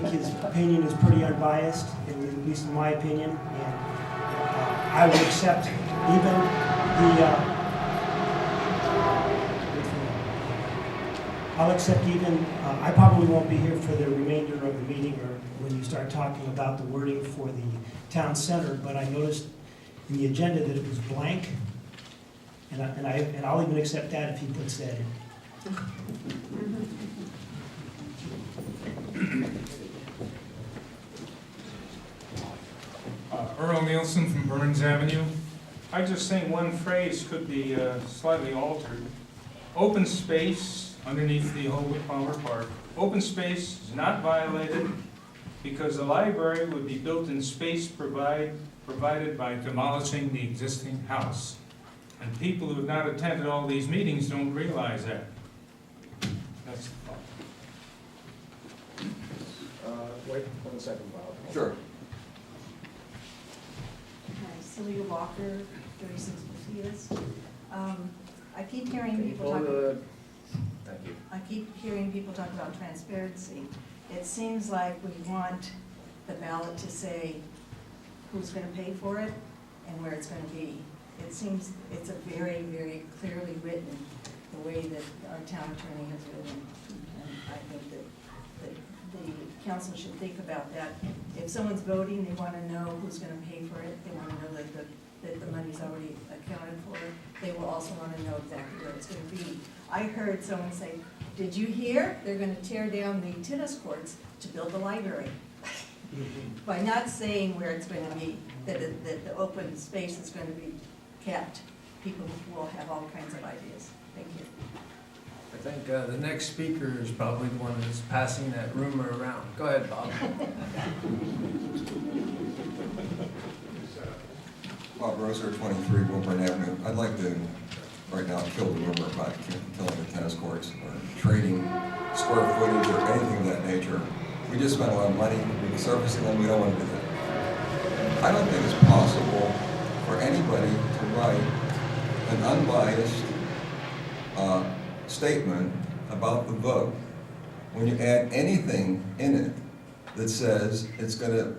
think his opinion is pretty unbiased, at least in my opinion, and I would accept even I'll accept even, I probably won't be here for the remainder of the meeting or when you start talking about the wording for the town center, but I noticed in the agenda that it was blank, and I'll even accept that if he puts that in. Earl Nielsen from Burns Avenue. I just think one phrase could be slightly altered. Open space underneath the Holbrook Palmer Park. Open space is not violated because the library would be built in space provided by demolishing the existing house. And people who have not attended all these meetings don't realize that. That's the thought. Wait 1 second, Bob. Sure. Hi, Celia Walker, 36 Mosquitoes. I keep hearing people talk. Thank you. I keep hearing people talk about transparency. It seems like we want the ballot to say who's going to pay for it and where it's going to be. It seems it's a very, very clearly written, the way that our town attorney has written. And I think that the council should think about that. If someone's voting, they want to know who's going to pay for it. They want to know that the money's already accounted for. They will also want to know exactly where it's going to be. I heard someone say, did you hear? They're going to tear down the tennis courts to build the library. By not saying where it's going to be, that the open space is going to be kept, people will have all kinds of ideas. Thank you. I think the next speaker is probably the one that's passing that rumor around. Go ahead, Bob. Bob Roser, 23 Wilburn Avenue. I'd like to, right now, kill the rumor about killing the tennis courts or trading square footage or anything of that nature. We just spent a lot of money resurfacing them. We don't want to do that. I don't think it's possible for anybody to write an unbiased statement about the vote when you add anything in it that says it's going to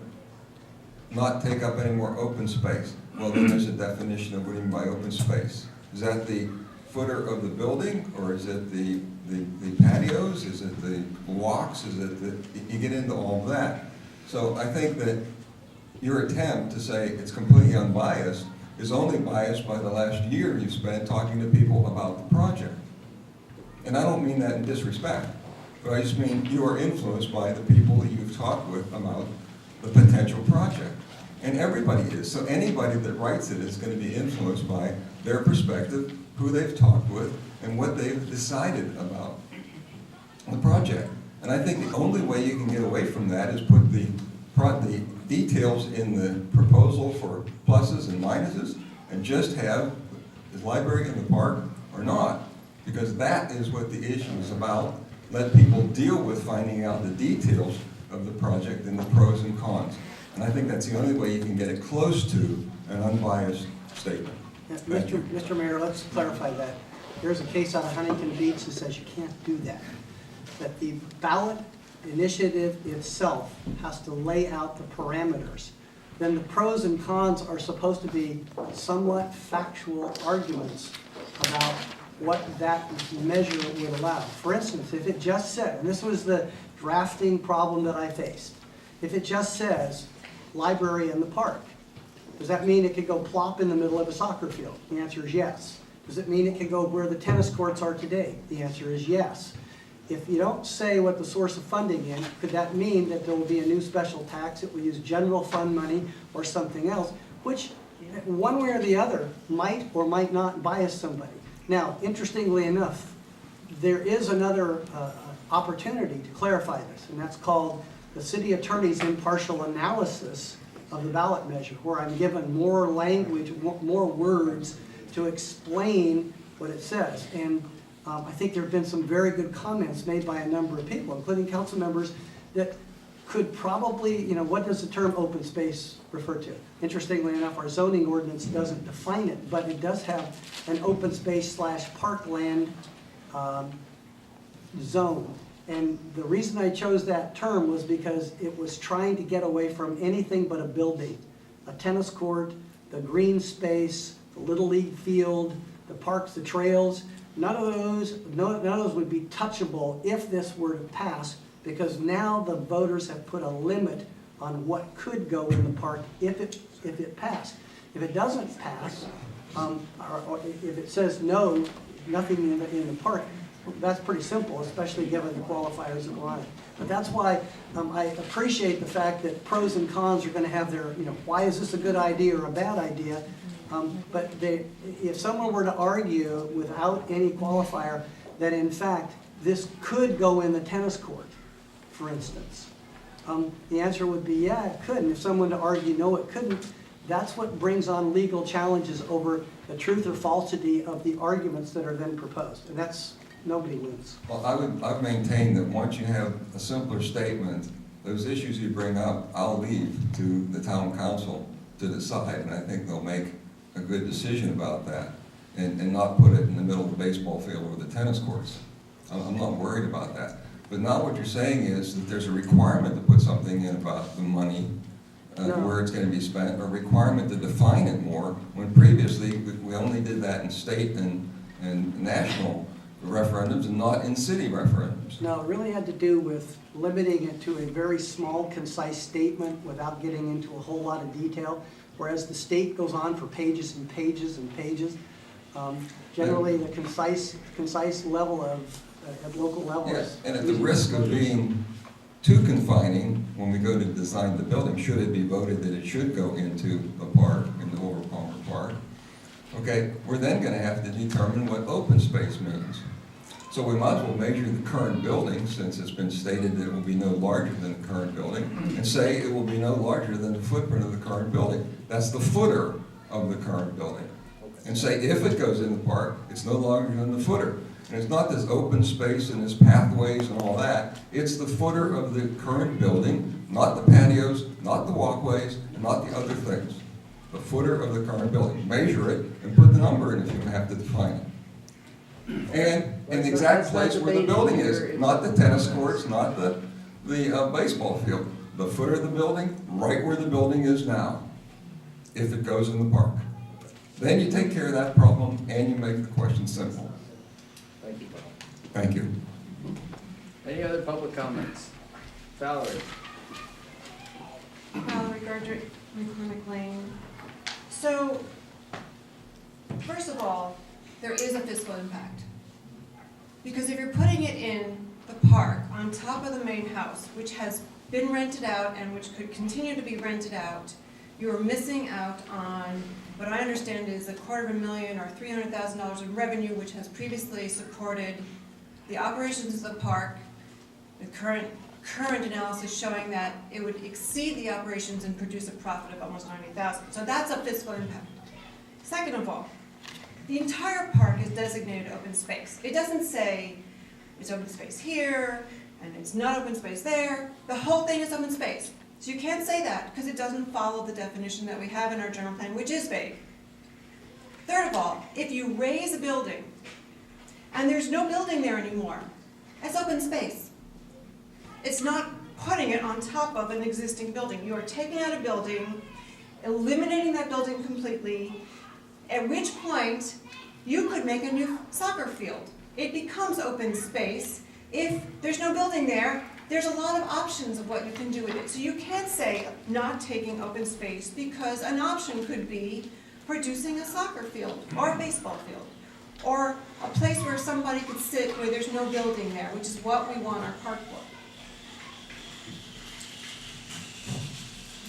not take up any more open space. Well, then there's a definition of what do you mean by open space. Is that the footer of the building, or is it the patios? Is it the walks? Is it you get into all of that? So I think that your attempt to say it's completely unbiased is only biased by the last year you've spent talking to people about the project. And I don't mean that in disrespect, but I just mean you are influenced by the people that you've talked with about the potential project. And everybody is. So anybody that writes it is going to be influenced by their perspective, who they've talked with, and what they've decided about the project. And I think the only way you can get away from that is put the details in the proposal for pluses and minuses and just have the library in the park or not. Because that is what the issue is about. Let people deal with finding out the details of the project and the pros and cons. And I think that's the only way you can get it close to an unbiased statement. Yeah, Mr. Mayor, let's clarify that. There's a case out of Huntington Beach that says you can't do that. That the ballot initiative itself has to lay out the parameters. Then the pros and cons are supposed to be somewhat factual arguments about what that measure would allow. For instance, if it just said, and this was the drafting problem that I faced, if it just says library in the park, does that mean it could go plop in the middle of a soccer field? The answer is yes. Does it mean it could go where the tennis courts are today? The answer is yes. If you don't say what the source of funding is, could that mean that there will be a new special tax that will use general fund money or something else, which one way or the other might or might not bias somebody? Now, interestingly enough, there is another opportunity to clarify this, and that's called the city attorney's impartial analysis of the ballot measure, where I'm given more language, more words to explain what it says. And I think there have been some very good comments made by a number of people, including council members, that could probably, what does the term open space refer to? Interestingly enough, our zoning ordinance doesn't define it, but it does have an open space / parkland zone. And the reason I chose that term was because it was trying to get away from anything but a building. A tennis court, the green space, the Little League field, the parks, the trails, none of those would be touchable if this were to pass, because now the voters have put a limit on what could go in the park if it passed. If it doesn't pass, or if it says no, nothing in the park, that's pretty simple, especially given the qualifiers that were on it. But that's why I appreciate the fact that pros and cons are going to have their, why is this a good idea or a bad idea? But if someone were to argue without any qualifier that in fact this could go in the tennis court, for instance, the answer would be yeah, it could. And if someone to argue no, it couldn't, that's what brings on legal challenges over the truth or falsity of the arguments that are then proposed. And that's, nobody wins. Well, I've maintained that once you have a simpler statement, those issues you bring up, I'll leave to the town council to decide, and I think they'll make a good decision about that, and not put it in the middle of the baseball field or the tennis courts. I'm not worried about that. But now what you're saying is that there's a requirement to put something in about the money, No. where it's going to be spent, or a requirement to define it more, when previously we only did that in state and national referendums and not in city referendums. No, it really had to do with limiting it to a very small, concise statement without getting into a whole lot of detail, whereas the state goes on for pages and pages and pages. Generally, the concise level of, at local level. Yes, and at the risk of being too confining, when we go to design the building, should it be voted that it should go into the park, in the Over Palmer Park, okay, we're then going to have to determine what open space means. So we might as well measure the current building, since it's been stated that it will be no larger than the current building, and say it will be no larger than the footprint of the current building. That's the footer of the current building. And say if it goes in the park, it's no longer than the footer. And it's not this open space and this pathways and all that. It's the footer of the current building, not the patios, not the walkways, and not the other things. The footer of the current building. Measure it and put the number in if you have to define it. And in the exact place where the building is, not the tennis courts, not the baseball field. The footer of the building, right where the building is now, if it goes in the park. Then you take care of that problem and you make the question simple. Thank you, Bob. Thank you. Any other public comments? Valerie? Valerie Gardner, McCormick Lane. So, first of all, there is a fiscal impact. Because if you're putting it in the park on top of the main house, which has been rented out and which could continue to be rented out, you're missing out on what I understand is $250,000 or $300,000 in revenue, which has previously supported the operations of the park. The current analysis showing that it would exceed the operations and produce a profit of almost $90,000. So that's a fiscal impact. Second of all, the entire park is designated open space. It doesn't say it's open space here and it's not open space there. The whole thing is open space. So you can't say that because it doesn't follow the definition that we have in our general plan, which is vague. Third of all, if you raise a building and there's no building there anymore, it's open space. It's not putting it on top of an existing building. You are taking out a building, eliminating that building completely, at which point you could make a new soccer field. It becomes open space. If there's no building there, there's a lot of options of what you can do with it. So you can't say not taking open space because an option could be producing a soccer field or a baseball field or a place where somebody could sit where there's no building there, which is what we want our park for.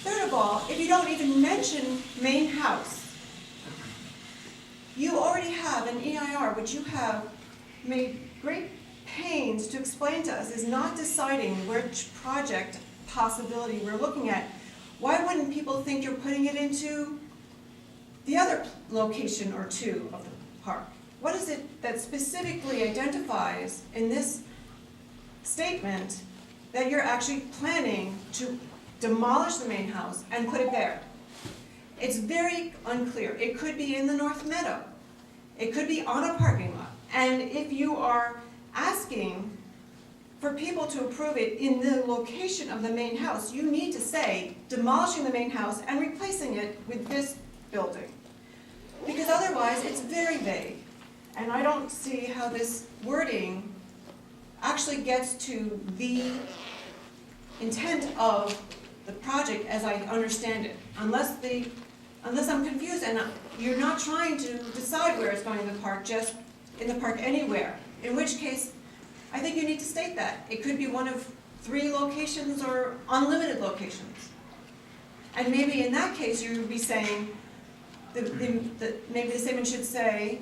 Third of all, if you don't even mention main house, you already have an EIR, which you have made great pains to explain to us is not deciding which project possibility we're looking at. Why wouldn't people think you're putting it into the other location or two of the park? What is it that specifically identifies in this statement that you're actually planning to demolish the main house and put it there? It's very unclear. It could be in the North Meadow. It could be on a parking lot. And if you are asking for people to approve it in the location of the main house, you need to say demolishing the main house and replacing it with this building. Because otherwise, it's very vague. And I don't see how this wording actually gets to the intent of the project as I understand it. Unless I'm confused and you're not trying to decide where it's going in the park, just in the park anywhere. In which case, I think you need to state that. It could be one of 3 locations or unlimited locations. And maybe in that case, you would be saying, maybe the statement should say,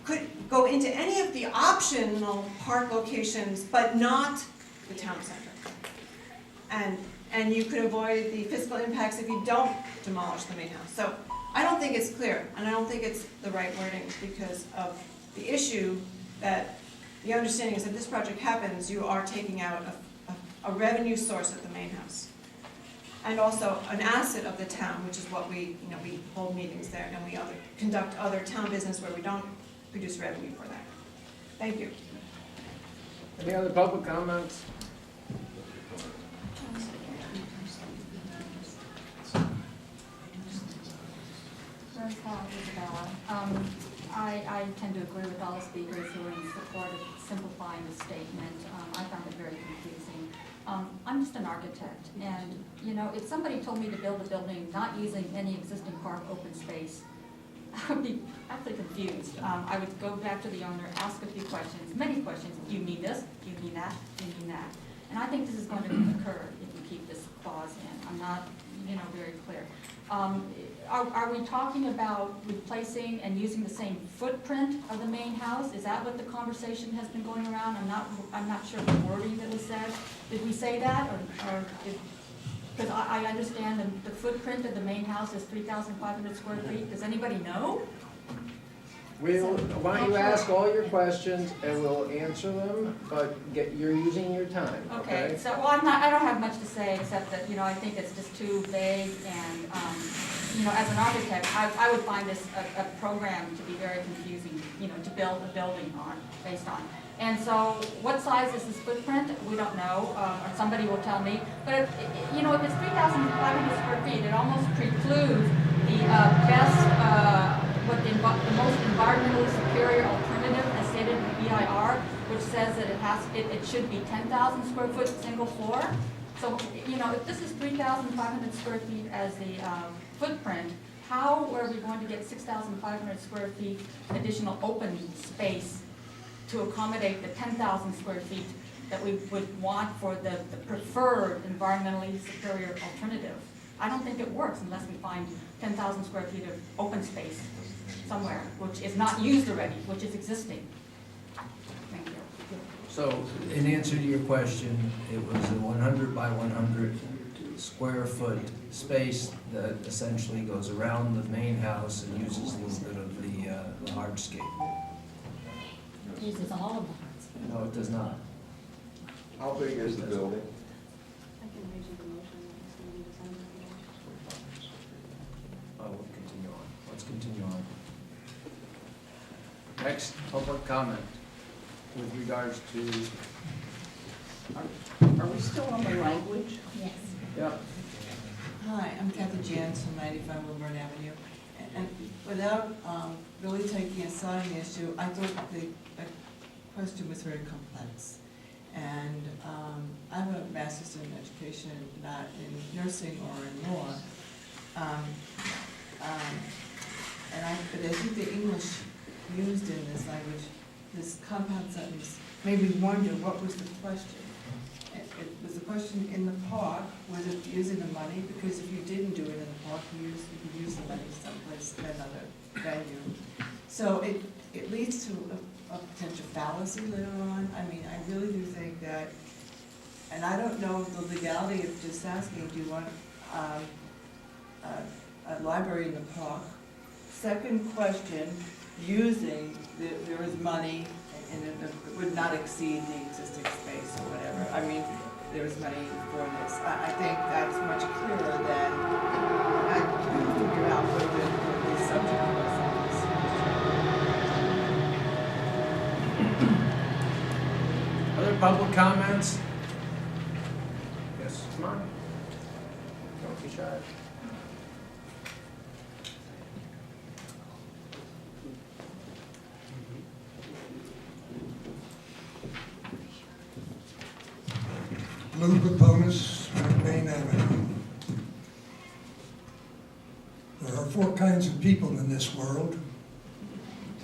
could go into any of the optional park locations, but not the town center. And you could avoid the fiscal impacts if you don't demolish the main house. So I don't think it's clear, and I don't think it's the right wording because of the issue that the understanding is that this project happens, you are taking out a revenue source at the main house. And also an asset of the town, which is what we hold meetings there and we conduct other town business where we don't produce revenue for that. Thank you. Any other public comments? Isabella. I tend to agree with all the speakers who are in support of simplifying the statement. I found it very confusing. I'm just an architect, and if somebody told me to build a building not using any existing park open space, I would be absolutely confused. I would go back to the owner, ask a few questions, many questions. Do you mean this? Do you mean that? Do you mean that? And I think this is going to occur if we keep this clause in. I'm not, very clear. Are we talking about replacing and using the same footprint of the main house? Is that what the conversation has been going around? I'm not sure the wording that was said. Did we say that, because I understand the footprint of the main house is 3,500 square feet. Does anybody know? Why don't you ask all your questions and we'll answer them, but you're using your time, okay? So, I don't have much to say except that, I think it's just too vague and, as an architect, I would find this a program to be very confusing, to build a building based on. And so, what size is this footprint? We don't know, or somebody will tell me. But if it's 3,500 square feet, it almost precludes the the most environmentally superior alternative, as stated in the EIR, which says that it should be 10,000 square foot single floor. So, if this is 3,500 square feet as the footprint, how are we going to get 6,500 square feet additional open space to accommodate the 10,000 square feet that we would want for the preferred environmentally superior alternative? I don't think it works unless we find 10,000 square feet of open space somewhere, which is not used already, which is existing. Thank you. So, in answer to your question, it was a 100 by 100 square foot space that essentially goes around the main house and uses a little bit of the hardscape. It uses all of the hearts. No, it does not. How big is the building? I can read you the motion. We'll continue on. Let's continue on. Next, public comment with regards to, Are we still on the language? Yes. yeah, Hi, I'm Kathy Jans from 95 Woodburn Avenue. And without really taking aside the issue, I thought the question was very complex. And I have a master's in education, not in nursing or in law. But I think the English used in this language, this compound sentence, made me wonder what was the question. Was the question in the park, was it using the money? Because if you didn't do it in the park, you could use the money someplace, another venue. So it leads to a potential fallacy later on. I mean, I really do think that, and I don't know the legality of just asking, do you want a library in the park? Second question, using, there is money and it would not exceed the existing space or whatever. I mean, there is money for this. I think that's much clearer than I couldn't figure out what the subject was. other public comments? Yes. Come on. Don't be shy. Blue proponents on Main Avenue. There are four kinds of people in this world: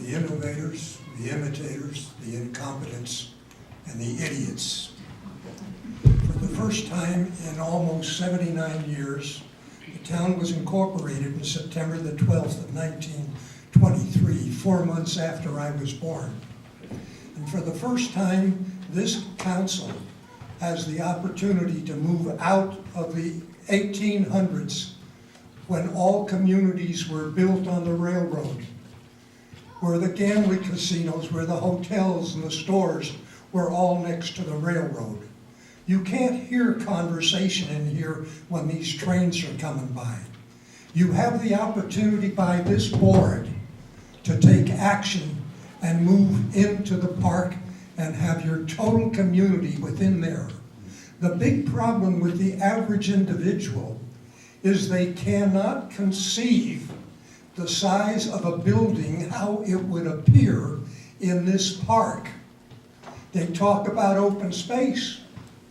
the innovators, the imitators, the incompetents, and the idiots. For the first time in almost 79 years, the town was incorporated on September the 12th of 1923, 4 months after I was born. And for the first time, this council has the opportunity to move out of the 1800s, when all communities were built on the railroad, where the gambling casinos, where the hotels and the stores were all next to the railroad. You can't hear conversation in here when these trains are coming by. You have the opportunity by this board to take action and move into the park and have your total community within there. The big problem with the average individual is they cannot conceive the size of a building, how it would appear in this park. They talk about open space.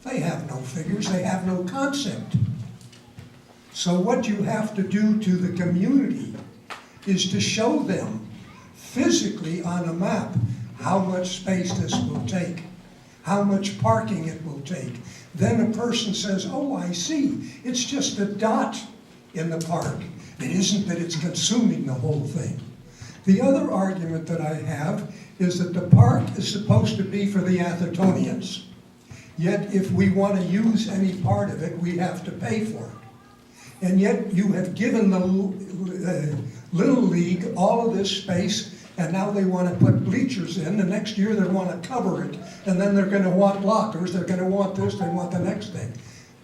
They have no figures, they have no concept. So what you have to do to the community is to show them physically on a map how much space this will take, how much parking it will take. Then a person says, oh, I see, it's just a dot in the park. It isn't that it's consuming the whole thing. The other argument that I have is that the park is supposed to be for the Athertonians. Yet if we want to use any part of it, we have to pay for it. And yet you have given the Little League all of this space, and now they want to put bleachers in. The next year they want to cover it, and then they're going to want lockers, they're going to want this, they want the next thing.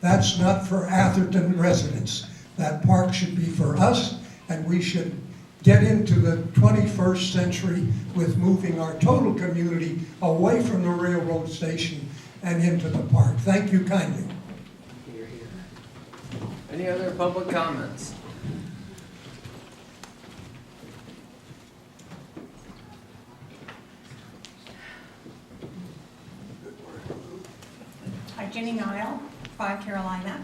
That's not for Atherton residents. That park should be for us, and we should get into the 21st century with moving our total community away from the railroad station and into the park. Thank you kindly. Here, here. Any other public comments? Hi, Jenny Nile, 5 Carolina.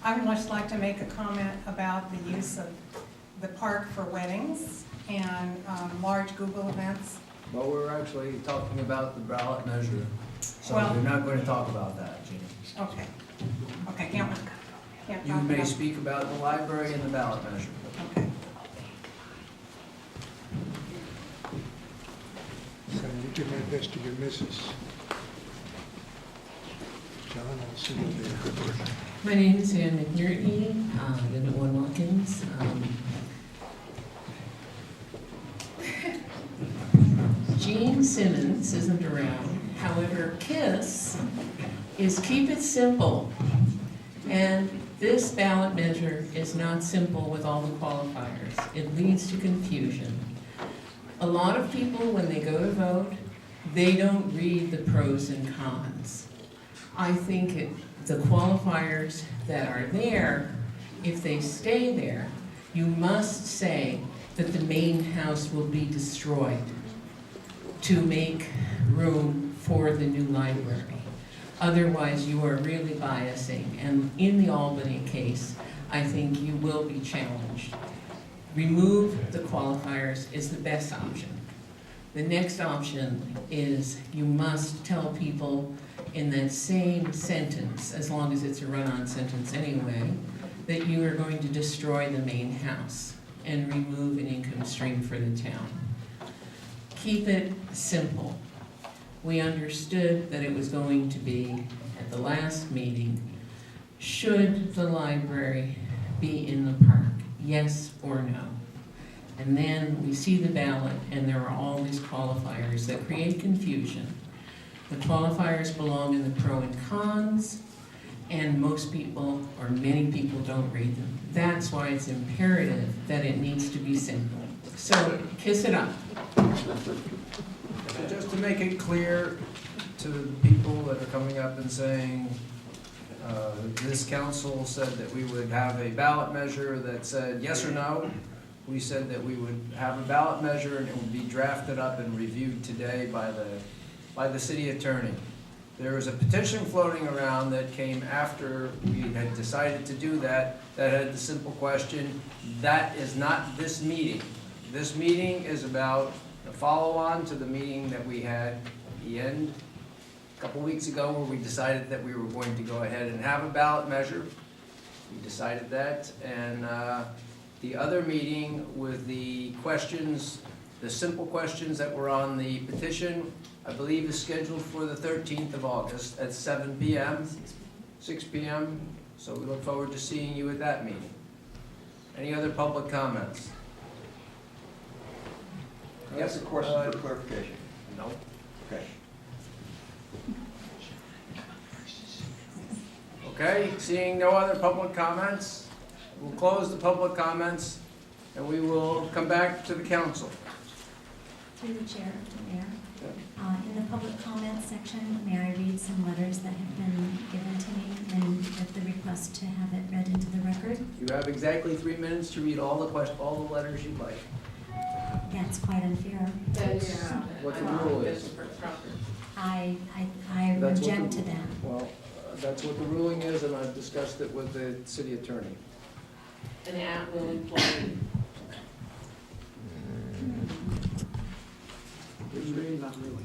I would just like to make a comment about the use of the park for weddings and large Google events. Well, we're actually talking about the ballot measure, so Well- we're not going to talk about that, Jean. Okay. Okay, can't You talk may about- speak about the library and the ballot measure. Okay. So you give my best to your missus. John, I'll see you later. My name is Ann McNerney, I live at 1 Watkins. Gene Simmons isn't around. However, KISS is keep it simple. And this ballot measure is not simple with all the qualifiers. It leads to confusion. A lot of people, when they go to vote, they don't read the pros and cons. I think the qualifiers that are there, if they stay there, you must say that the main house will be destroyed to make room for the new library. Otherwise, you are really biasing, and in the Albany case, I think you will be challenged. Remove the qualifiers is the best option. The next option is you must tell people in that same sentence, as long as it's a run-on sentence anyway, that you are going to destroy the main house and remove an income stream for the town. Keep it simple. We understood that it was going to be, at the last meeting, should the library be in the park, yes or no? And then we see the ballot, and there are all these qualifiers that create confusion. The qualifiers belong in the pro and cons, and most people, or many people, don't read them. That's why it's imperative that it needs to be simple. So, kiss it up. So just to make it clear, to the people that are coming up and saying, this council said that we would have a ballot measure that said yes or no. We said that we would have a ballot measure and it would be drafted up and reviewed today by the city attorney. There was a petition floating around that came after we had decided to do that had the simple question, that is not this meeting. This meeting is about a follow-on to the meeting that we had at the end a couple weeks ago where we decided that we were going to go ahead and have a ballot measure. We decided that, and the other meeting with the questions, the simple questions that were on the petition, I believe is scheduled for the 13th of August at 7 p.m., 6 p.m., so we look forward to seeing you at that meeting. Any other public comments? Can I ask a question for clarification? No. Okay. Okay, seeing no other public comments, we'll close the public comments and we will come back to the council. Through the chair, Mayor. In the public comment section, may I read some letters that have been given to me and with the request to have it read into the record? You have exactly 3 minutes to read all the letters you'd like. That's quite unfair. What the rule is. I That's what object the- to that. Well, that's what the ruling is, and I've discussed it with the city attorney. An at-will employee. Not really.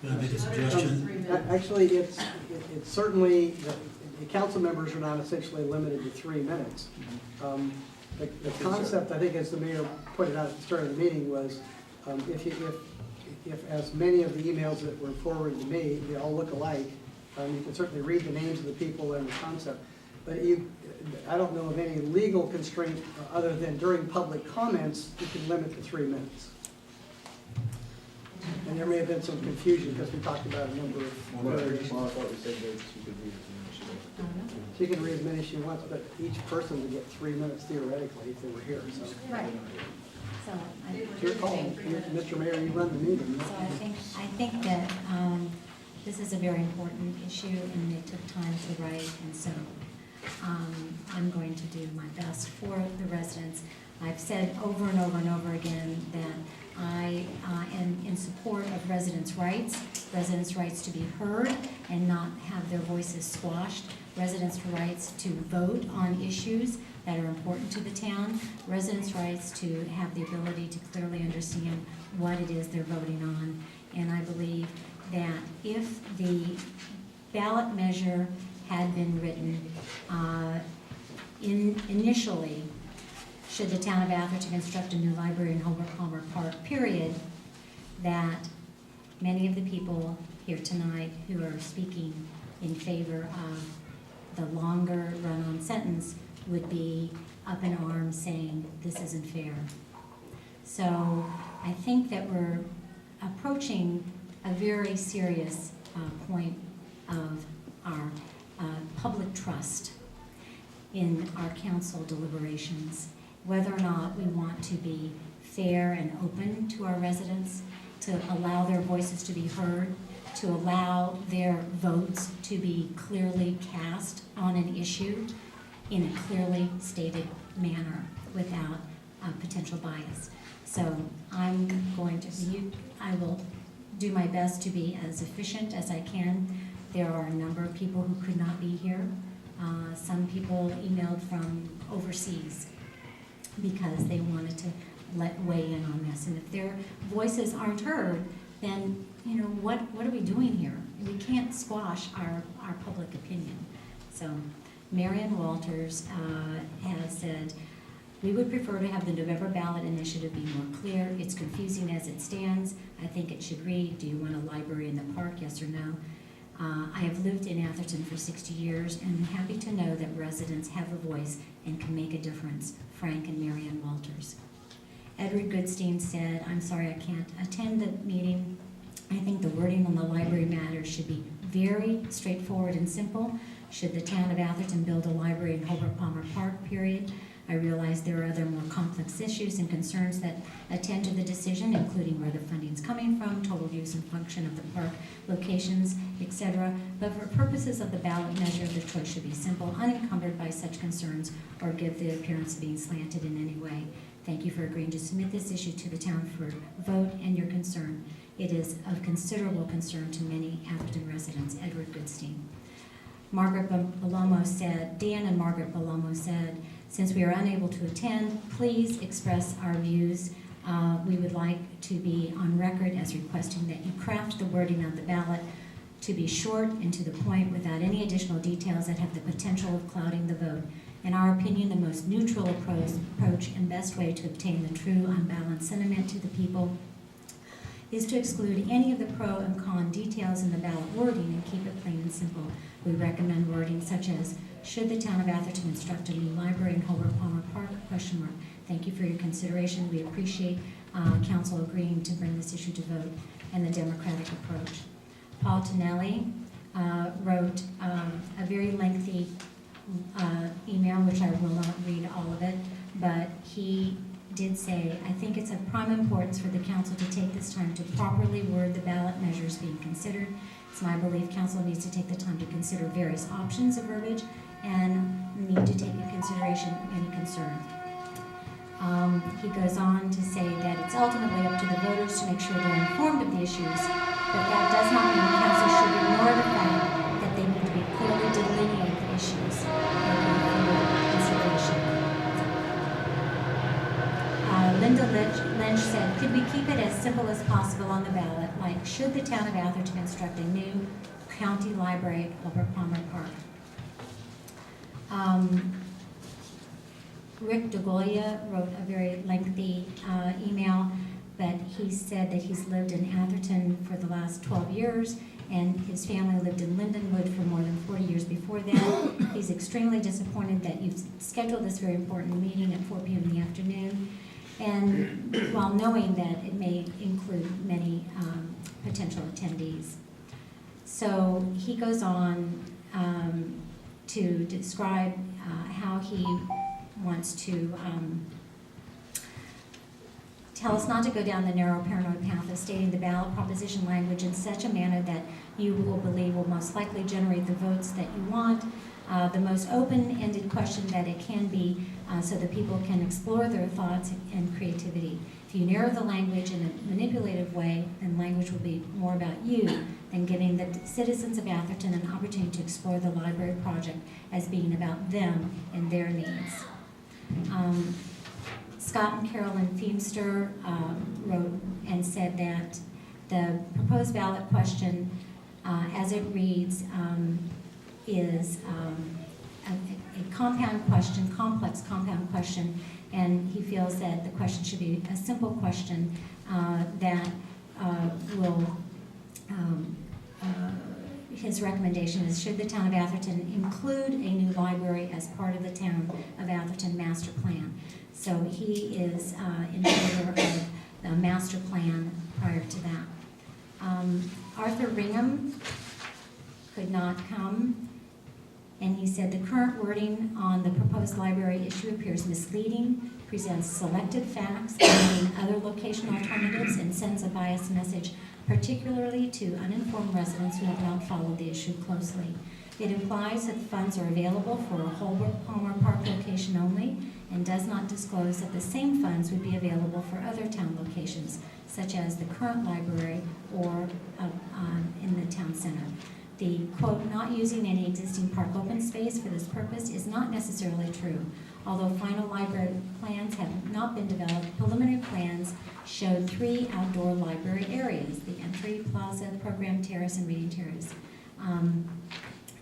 Can I make a suggestion? Actually, it's certainly, the council members are not essentially limited to 3 minutes. The concept, I think, as the mayor pointed out at the start of the meeting, was if as many of the emails that were forwarded to me, they all look alike, you can certainly read the names of the people and the concept. But I don't know of any legal constraint other than during public comments, you can limit to 3 minutes. And there may have been some confusion because we talked about a number of variations. Well, I thought we said that she could read it. She can read as many as she wants, but each person would get 3 minutes theoretically if they were here, so. Right. So It's your call. Mr. Mayor, you run the meeting. So I think that this is a very important issue, and it took time to write, and so I'm going to do my best for the residents. I've said over and over and over again that I am in support of residents' rights to be heard and not have their voices squashed, residents' rights to vote on issues that are important to the town, residents' rights to have the ability to clearly understand what it is they're voting on. And I believe that if the ballot measure had been written initially, should the town of Atherton construct a new library in Holbrook Palmer Park, period, that many of the people here tonight who are speaking in favor of the longer run-on sentence would be up in arms saying this isn't fair. So I think that we're approaching a very serious point of our public trust in our council deliberations, whether or not we want to be fair and open to our residents, to allow their voices to be heard, to allow their votes to be clearly cast on an issue in a clearly stated manner without potential bias. So I will do my best to be as efficient as I can. There are a number of people who could not be here. Some people emailed from overseas because they wanted to weigh in on this. And if their voices aren't heard, then, you know, what are we doing here? We can't squash our public opinion. So Marian Walters has said, we would prefer to have the November ballot initiative be more clear. It's confusing as it stands. I think it should read, do you want a library in the park, yes or no? I have lived in Atherton for 60 years and I'm happy to know that residents have a voice and can make a difference. Frank and Marian Walters. Edward Goodstein said, I'm sorry I can't attend the meeting. I think the wording on the library matter should be very straightforward and simple. should the town of Atherton build a library in Holbrook Palmer Park, period. I realize there are other more complex issues and concerns that attend to the decision, including where the funding's coming from, total use and function of the park locations, etc. But for purposes of the ballot measure, the choice should be simple, unencumbered by such concerns, or give the appearance of being slanted in any way. Thank you for agreeing to submit this issue to the town for vote and your concern. It is of considerable concern to many Atherton residents. Edward Goodstein. Margaret Belomo said, Dan and Margaret Belomo said, since we are unable to attend, please express our views. We would like to be on record as requesting that you craft the wording of the ballot to be short and to the point without any additional details that have the potential of clouding the vote. In our opinion, the most neutral approach and best way to obtain the true unbalanced sentiment to the people is to exclude any of the pro and con details in the ballot wording and keep it plain and simple. We recommend wording such as, should the town of Atherton instruct a new library in Holbrook Palmer Park? ? Thank you for your consideration. We appreciate council agreeing to bring this issue to vote and the democratic approach. Paul Tonelli wrote a very lengthy email, which I will not read all of it, but he did say, I think it's of prime importance for the council to take this time to properly word the ballot measures being considered. It's my belief council needs to take the time to consider various options of verbiage and need to take into consideration any concern. He goes on to say that it's ultimately up to the voters to make sure they're informed of the issues, but that does not mean council should ignore the fact that they need to be clearly delineate the issues for consideration. Linda Lynch said, could we keep it as simple as possible on the ballot, like should the town of Atherton instruct a new county library at Holbrook Palmer Park? Rick DeGolia wrote a very lengthy email, but he said that he's lived in Atherton for the last 12 years, and his family lived in Lindenwood for more than 40 years before that. He's extremely disappointed that you've scheduled this very important meeting at 4 p.m. in the afternoon, and while knowing that it may include many potential attendees. So he goes on to describe how he wants to tell us not to go down the narrow paranoid path of stating the ballot proposition language in such a manner that you will believe will most likely generate the votes that you want. The most open-ended question that it can be so that people can explore their thoughts and creativity. If you narrow the language in a manipulative way, then language will be more about you than giving the citizens of Atherton an opportunity to explore the library project as being about them and their needs. Scott and Carolyn Feemster wrote and said that the proposed ballot question, as it reads, is a compound question, complex compound question, and he feels that the question should be a simple question that will, his recommendation is, should the town of Atherton include a new library as part of the town of Atherton master plan? So he is in favor of the master plan prior to that. Arthur Ringham could not come, and he said the current wording on the proposed library issue appears misleading, presents selected facts, omitting other location alternatives, and sends a biased message, particularly to uninformed residents who have not followed the issue closely. It implies that funds are available for a Holbrook Palmer Park location only, and does not disclose that the same funds would be available for other town locations, such as the current library or in the town center. The, quote, not using any existing park open space for this purpose is not necessarily true. Although final library plans have not been developed, preliminary plans showed 3 outdoor library areas, the entry, plaza, program terrace, and reading terrace.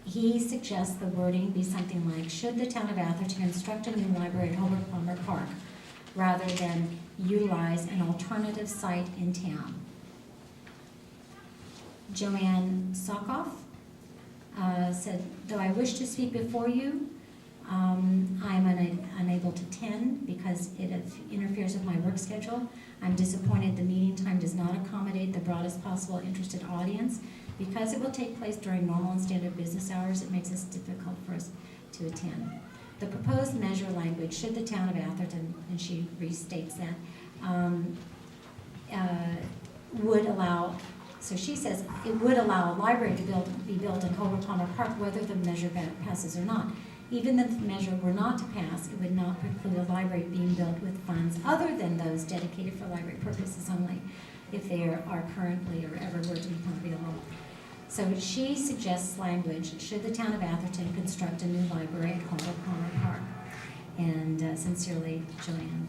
He suggests the wording be something like, should the town of Atherton instruct a new library at Holbrook Palmer Park, rather than utilize an alternative site in town. Joanne Sokoff said, though I wish to speak before you, I am unable to attend because it interferes with my work schedule. I'm disappointed the meeting time does not accommodate the broadest possible interested audience. Because it will take place during normal and standard business hours, it makes it difficult for us to attend. The proposed measure language, should the town of Atherton, and she restates that, would allow, so she says, it would allow a library to be built in Hobart Palmer Park whether the measure passes or not. Even if the measure were not to pass, it would not preclude a library being built with funds other than those dedicated for library purposes only, if they are currently or ever were to become available. So she suggests language, should the town of Atherton construct a new library at Hobart Palmer Park? And sincerely, Joanne.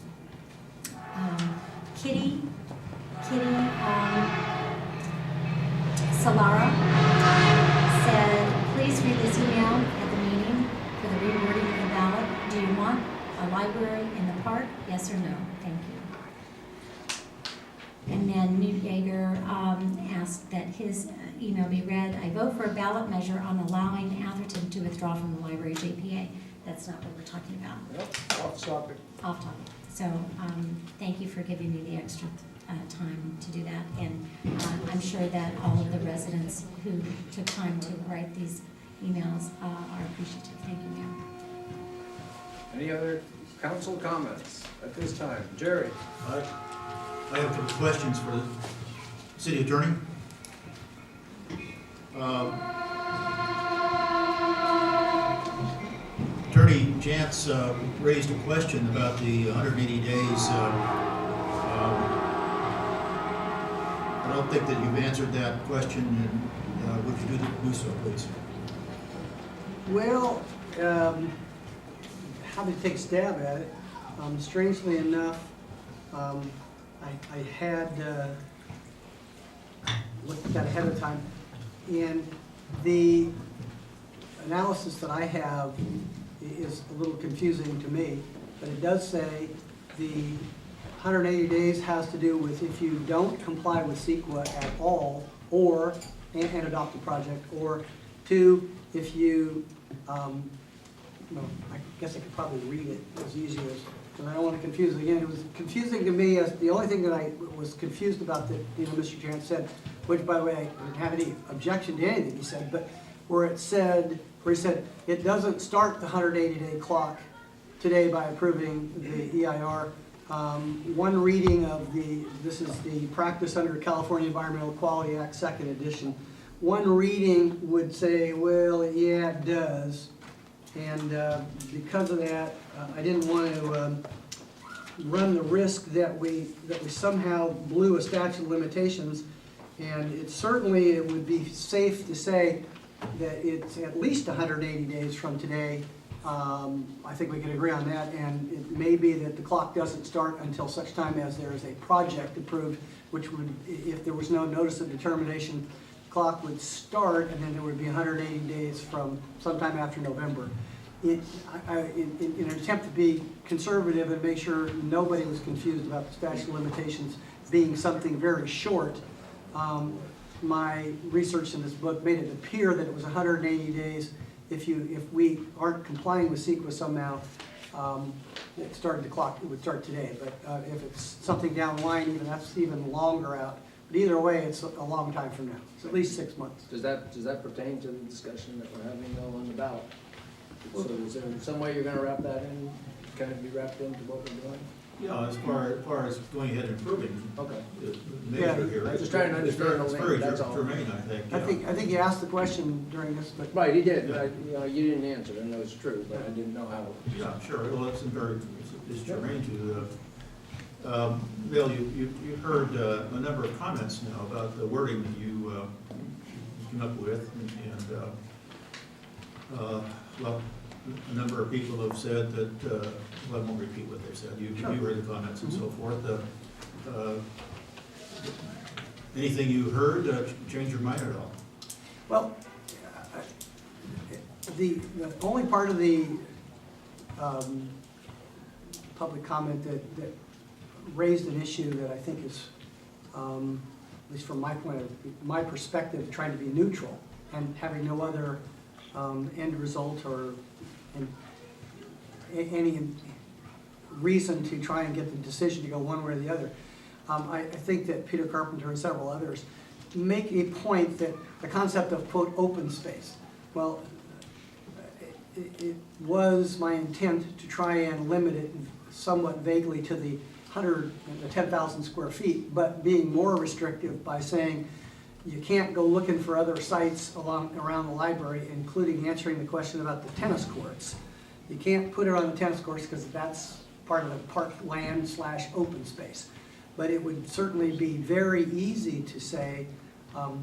Kitty Solara said, please read this email at the meeting for the rewording of the ballot. Do you want a library in the park? Yes or no? Thank you. And then Newt Yeager asked that his email be read. I vote for a ballot measure on allowing Atherton to withdraw from the library's APA. That's not what we're talking about. Yep, off topic. Off topic. So thank you for giving me the extra time to do that. And I'm sure that all of the residents who took time to write these emails are appreciative. Thank you, Mayor. Any other council comments at this time? Jerry? I have a couple questions for the city attorney. Attorney Jantz raised a question about the 180 days. I don't think that you've answered that question, and would you do so, please? Well, how to take a stab at it. Strangely enough, I had looked at that ahead of time, and the analysis that I have is a little confusing to me, but it does say the 180 days has to do with if you don't comply with CEQA at all, or and adopt the project, or two, if you, well, I guess I could probably read it as easy as, and I don't want to confuse it again. It was confusing to me as the only thing that I was confused about that, Mr. Jantz said, which by the way, I didn't have any objection to anything he said, but where he said, it doesn't start the 180-day clock today by approving the EIR. One reading of this is the practice under California Environmental Quality Act, 2nd edition. One reading would say, well, yeah, it does. And because of that, I didn't want to run the risk that we somehow blew a statute of limitations. And it would be safe to say that it's at least 180 days from today. I think we can agree on that, and it may be that the clock doesn't start until such time as there is a project approved, which would, if there was no notice of determination, the clock would start, and then there would be 180 days from sometime after November. In an attempt to be conservative and make sure nobody was confused about the statute of limitations being something very short, my research in this book made it appear that it was 180 days. If we aren't complying with CEQA somehow, it would start today. But if it's something down the line, that's even longer out. But either way, it's a long time from now. It's at least 6 months. Does that pertain to the discussion that we're having though on the ballot? So is there some way you're going to wrap that in? Can it be wrapped into what we're doing? Yeah, as far as going ahead and approving. Okay. The measure here. I'm just trying to understand. It's very that's all. germane, I think. I think you asked the question during this, but Right, he did. But you didn't answer, and it was true, but I didn't know how. Yeah, sure. Well, it's germane to Bill, you heard a number of comments now about the wording that you came up with, and well, a number of people have said that, well, I won't repeat what they've said. You heard the comments and so forth. Anything you heard change your mind at all? well, the only part of the public comment that raised an issue that I think is, at least from my perspective, trying to be neutral and having no other end result or any reason to try and get the decision to go one way or the other. I think that Peter Carpenter and several others make a point that the concept of quote, open space. Well, it was my intent to try and limit it somewhat vaguely to the 10,000 square feet, but being more restrictive by saying you can't go looking for other sites around the library, including answering the question about the tennis courts. You can't put it on the tennis courts because that's part of the park land / open space. But it would certainly be very easy to say,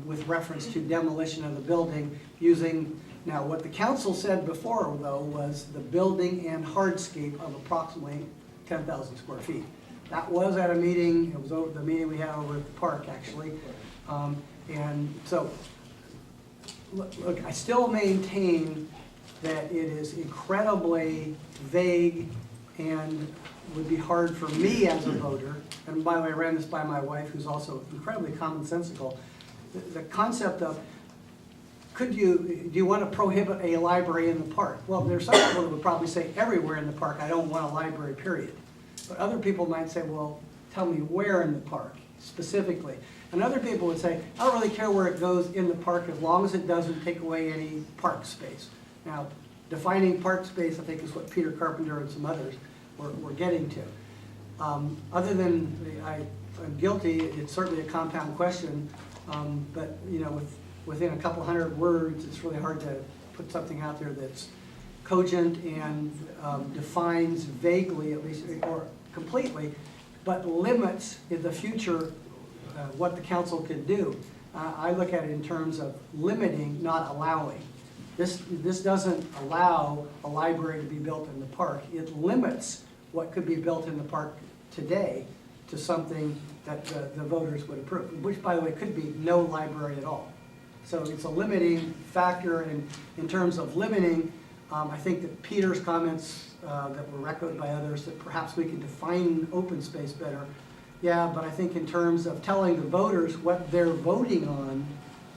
with reference to demolition of the building, using, now what the council said before though was the building and hardscape of approximately 10,000 square feet. That was at a meeting, it was over the meeting we had over at the park actually. And so, look, I still maintain that it is incredibly vague and would be hard for me as a voter, and by the way, I ran this by my wife, who's also incredibly commonsensical, the concept of, do you want to prohibit a library in the park? Well, there's some people that would probably say everywhere in the park, I don't want a library, period. But other people might say, well, tell me where in the park, specifically. And other people would say, I don't really care where it goes in the park as long as it doesn't take away any park space. Now, defining park space, I think, is what Peter Carpenter and some others were getting to. Other than I'm guilty, it's certainly a compound question, but you know, within a couple hundred words, it's really hard to put something out there that's cogent and defines vaguely, at least, or completely, but limits in the future what the council can do. I look at it in terms of limiting, not allowing. This doesn't allow a library to be built in the park. It limits what could be built in the park today to something that the voters would approve, which, by the way, could be no library at all. So it's a limiting factor, and in terms of limiting, I think that Peter's comments that were echoed by others, that perhaps we can define open space better. Yeah, but I think in terms of telling the voters what they're voting on,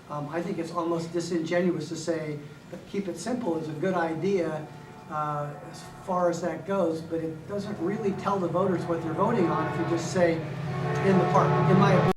I think it's almost disingenuous to say that keep it simple is a good idea as far as that goes, but it doesn't really tell the voters what they're voting on if you just say in the park. In my opinion,